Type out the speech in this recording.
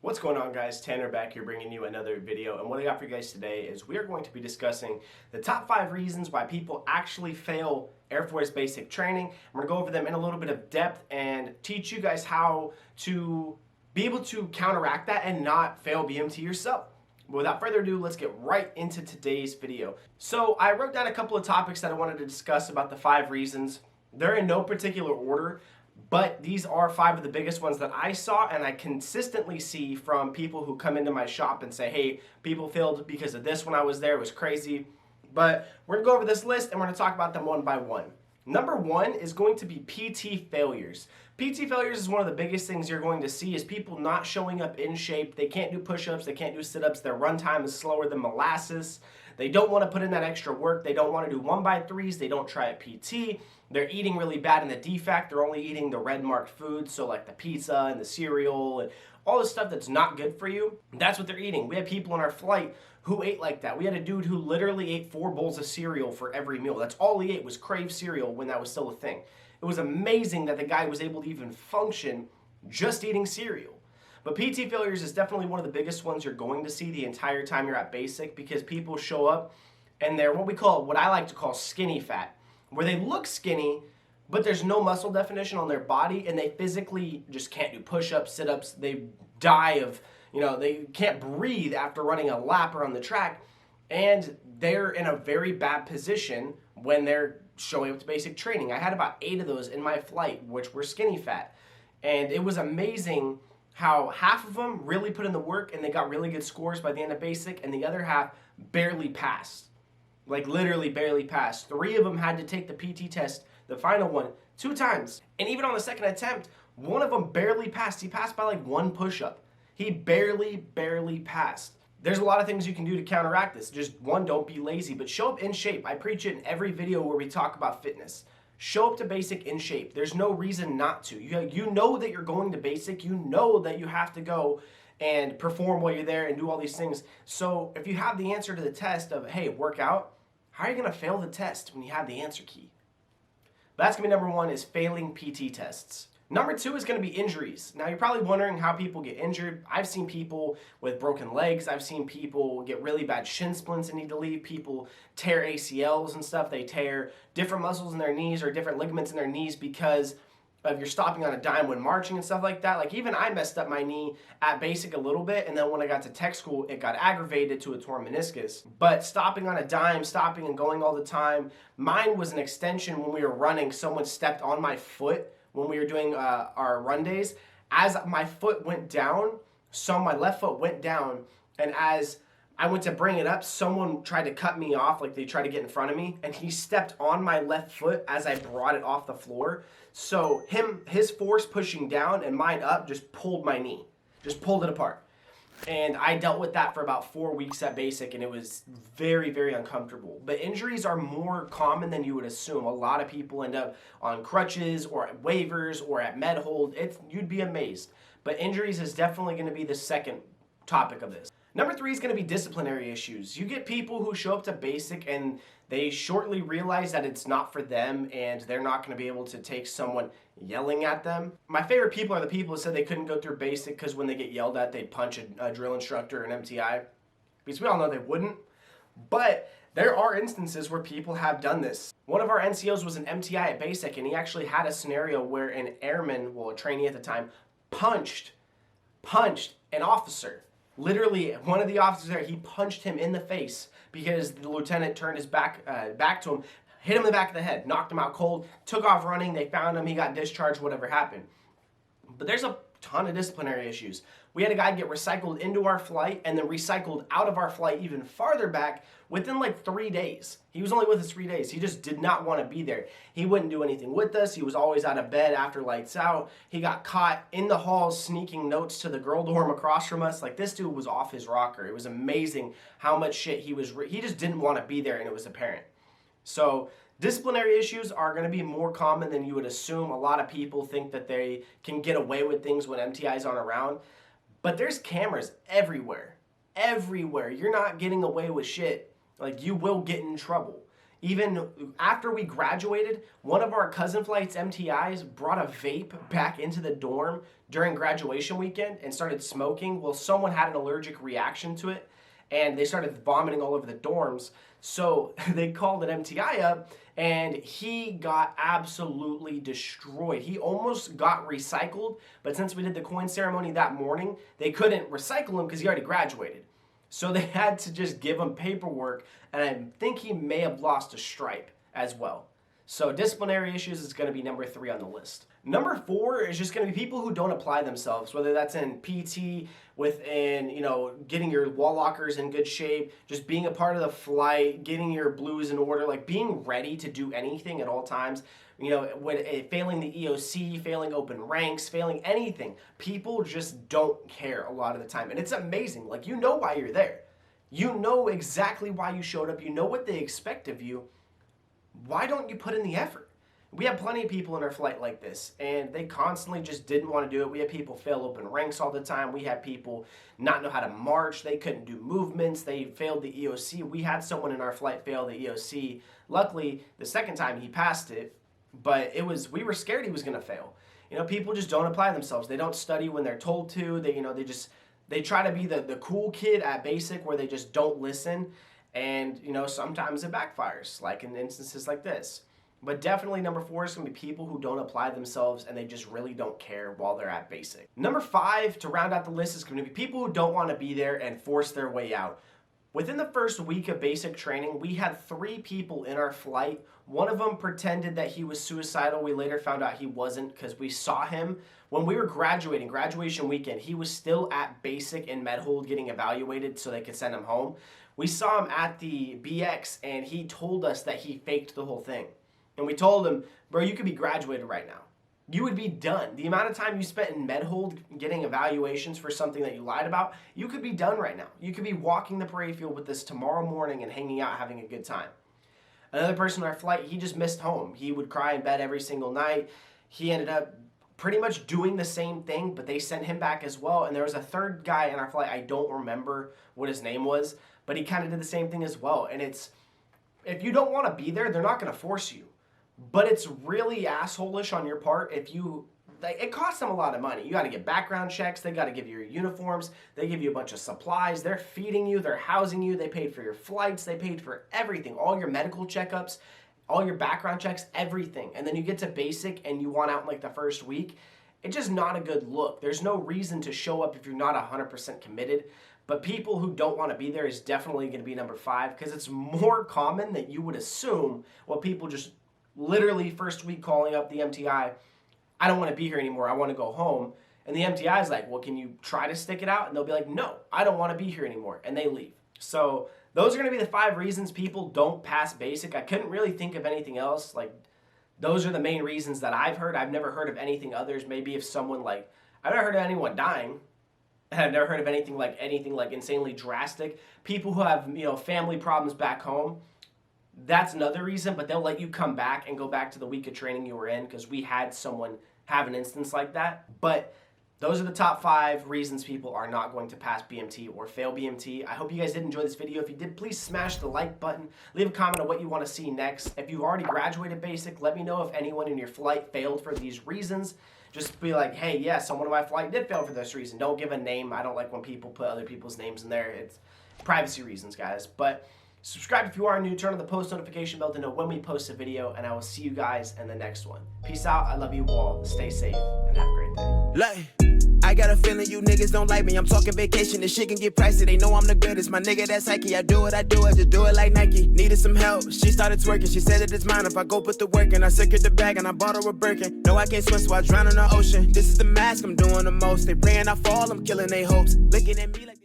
What's going on, guys? Tanner back here bringing you another video, and what I got for you guys today is we are going to be discussing the top 5 reasons why people actually fail Air Force basic training. I'm going to go over them in a little bit of depth and teach you guys how to be able to counteract that and not fail BMT yourself. But without further ado, let's get right into today's video. So I wrote down a couple of topics that I wanted to discuss about the 5 reasons. They're in no particular order, but these are 5 of the biggest ones that I saw and I consistently see from people who come into my shop and say, hey, people failed because of this when I was there, it was crazy. But we're gonna go over this list and we're gonna talk about them one by one. Number 1 is going to be PT failures. PT failures is one of the biggest things you're going to see is people not showing up in shape. They can't do push-ups, they can't do sit-ups, their run time is slower than molasses. They don't want to put in that extra work. They don't want to do 1x3s. They don't try a PT. They're eating really bad in the DFAC. They're only eating the red marked foods, so like the pizza and the cereal and all the stuff that's not good for you. That's what they're eating. We had people on our flight who ate like that. We had a dude who literally ate 4 bowls of cereal for every meal. That's all he ate was Crave cereal when that was still a thing. It was amazing that the guy was able to even function just eating cereal. But PT failures is definitely one of the biggest ones you're going to see the entire time you're at basic, because people show up and they're what I like to call skinny fat, where they look skinny, but there's no muscle definition on their body and they physically just can't do push-ups, sit-ups. They die of, they can't breathe after running a lap around the track, and they're in a very bad position when they're showing up to basic training. I had about 8 of those in my flight, which were skinny fat, and it was amazing how half of them really put in the work and they got really good scores by the end of basic, and the other half barely passed. Like literally barely passed. 3 of them had to take the PT test, the final one, 2 times. And even on the second attempt, one of them barely passed. He passed by like 1 push-up. He barely passed. There's a lot of things you can do to counteract this. Just 1, don't be lazy, but show up in shape. I preach it in every video where we talk about fitness. Show up to basic in shape. There's no reason not to. You know that you're going to basic. You know that you have to go and perform while you're there and do all these things. So if you have the answer to the test of, hey, work out, how are you going to fail the test when you have the answer key? But that's going to be number 1, is failing PT tests. Number 2 is going to be injuries. Now you're probably wondering how people get injured. I've seen people with broken legs. I've seen people get really bad shin splints and need to leave. People tear ACLs and stuff. They tear different muscles in their knees or different ligaments in their knees because of you're stopping on a dime when marching and stuff like that. Like even I messed up my knee at basic a little bit, and then when I got to tech school, it got aggravated to a torn meniscus. But stopping on a dime, stopping and going all the time, mine was an extension when we were running. Someone stepped on my foot when we were doing our run days. As my foot went down, my left foot went down, and as I went to bring it up, someone tried to cut me off, like they tried to get in front of me, and he stepped on my left foot as I brought it off the floor. So his force pushing down and mine up just pulled my knee, just pulled it apart. And I dealt with that for about 4 weeks at basic, and it was very uncomfortable. But injuries are more common than you would assume. A lot of people end up on crutches or at waivers or at med hold. You'd be amazed. But injuries is definitely going to be the second topic of this. Number 3 is going to be disciplinary issues. You get people who show up to basic and they shortly realize that it's not for them and they're not going to be able to take someone yelling at them. My favorite people are the people who said they couldn't go through basic because when they get yelled at, they'd punch a drill instructor or an MTI. Because we all know they wouldn't. But there are instances where people have done this. One of our NCOs was an MTI at basic, and he actually had a scenario where an airman, well, a trainee at the time, punched an officer. Literally, one of the officers there, he punched him in the face because the lieutenant turned his back to him, hit him in the back of the head, knocked him out cold, took off running, they found him, he got discharged, whatever happened. But there's a ton of disciplinary issues. We had a guy get recycled into our flight and then recycled out of our flight even farther back within like 3 days. He was only with us 3 days. He just did not want to be there. He wouldn't do anything with us. He was always out of bed after lights out. He got caught in the halls sneaking notes to the girl dorm across from us. Like, this dude was off his rocker. It was amazing how much shit he just didn't want to be there, and it was apparent. So disciplinary issues are going to be more common than you would assume. A lot of people think that they can get away with things when MTIs aren't around. But there's cameras everywhere. Everywhere. You're not getting away with shit. Like, you will get in trouble. Even after we graduated, one of our cousin flight's MTIs brought a vape back into the dorm during graduation weekend and started smoking. Well, someone had an allergic reaction to it and they started vomiting all over the dorms. So they called an MTI up and he got absolutely destroyed. He almost got recycled, but since we did the coin ceremony that morning, they couldn't recycle him because he already graduated. So they had to just give him paperwork, and I think he may have lost a stripe as well. So disciplinary issues is going to be number 3 on the list. Number 4 is just going to be people who don't apply themselves, whether that's in PT, within, getting your wall lockers in good shape, just being a part of the flight, getting your blues in order, like being ready to do anything at all times. Failing the EOC, failing open ranks, failing anything. People just don't care a lot of the time. And it's amazing. Like, you know why you're there. You know exactly why you showed up. You know what they expect of you. Why don't you put in the effort? We have plenty of people in our flight like this, and they constantly just didn't want to do it. We had people fail open ranks all the time. We had people not know how to march. They couldn't do movements. They failed the EOC. We had someone in our flight fail the EOC. Luckily, the second time he passed it, but we were scared he was going to fail. People just don't apply themselves. They don't study when they're told to. They try to be the cool kid at basic where they just don't listen. And, sometimes it backfires, like in instances like this. But definitely number 4 is going to be people who don't apply themselves and they just really don't care while they're at basic. Number 5, to round out the list, is going to be people who don't want to be there and force their way out. Within the first week of basic training, we had 3 people in our flight. One of them pretended that he was suicidal. We later found out he wasn't because we saw him. When we were graduation weekend, he was still at basic and med hold getting evaluated so they could send him home. We saw him at the BX and he told us that he faked the whole thing. And we told him, bro, you could be graduated right now. You would be done. The amount of time you spent in med hold getting evaluations for something that you lied about, you could be done right now. You could be walking the parade field with us tomorrow morning and hanging out, having a good time. Another person on our flight, he just missed home. He would cry in bed every single night. He ended up pretty much doing the same thing, but they sent him back as well. And there was a third guy in our flight, I don't remember what his name was, but he kind of did the same thing as well. And if you don't want to be there, they're not going to force you. But it's really asshole-ish on your part if it costs them a lot of money. You got to get background checks. They got to give you your uniforms. They give you a bunch of supplies. They're feeding you. They're housing you. They paid for your flights. They paid for everything. All your medical checkups, all your background checks, everything. And then you get to basic and you want out in like the first week. It's just not a good look. There's no reason to show up if you're not 100% committed. But people who don't want to be there is definitely going to be number 5 because it's more common than you would assume. People just literally first week calling up the MTI, I don't want to be here anymore, I want to go home. And the MTI is like, well, can you try to stick it out? And they'll be like, no, I don't want to be here anymore. And they leave. So those are going to be the 5 reasons people don't pass basic. I couldn't really think of anything else. Those are the main reasons that I've heard. I've never heard of anything others. Maybe if someone I've never heard of anyone dying. I've never heard of anything insanely drastic. People who have, family problems back home. That's another reason, but they'll let you come back and go back to the week of training you were in because we had someone have an instance like that. But those are the top 5 reasons people are not going to pass BMT or fail BMT. I hope you guys did enjoy this video. If you did, please smash the like button. Leave a comment on what you want to see next. If you've already graduated basic, let me know if anyone in your flight failed for these reasons. Just be like, hey, yeah, someone in my flight did fail for this reason. Don't give a name. I don't like when people put other people's names in there. It's privacy reasons, guys. But subscribe if you are new, turn on the post notification bell to know when we post a video, and I will see you guys in the next one. Peace out, I love you all, stay safe, and have a great day. I got a feeling you niggas don't like me. I'm talking vacation, this shit can get pricey. They know I'm the greatest, my nigga, that's Psyche. I do it, just do it like Nike. Needed some help, she started twerking. She said that it's mine if I go put the work in. I secured the bag and I bought her a Birkin. No, I can't swim, so I drown in the ocean. This is the mask, I'm doing the most. They praying I fall, I'm killing their hopes. Looking at me like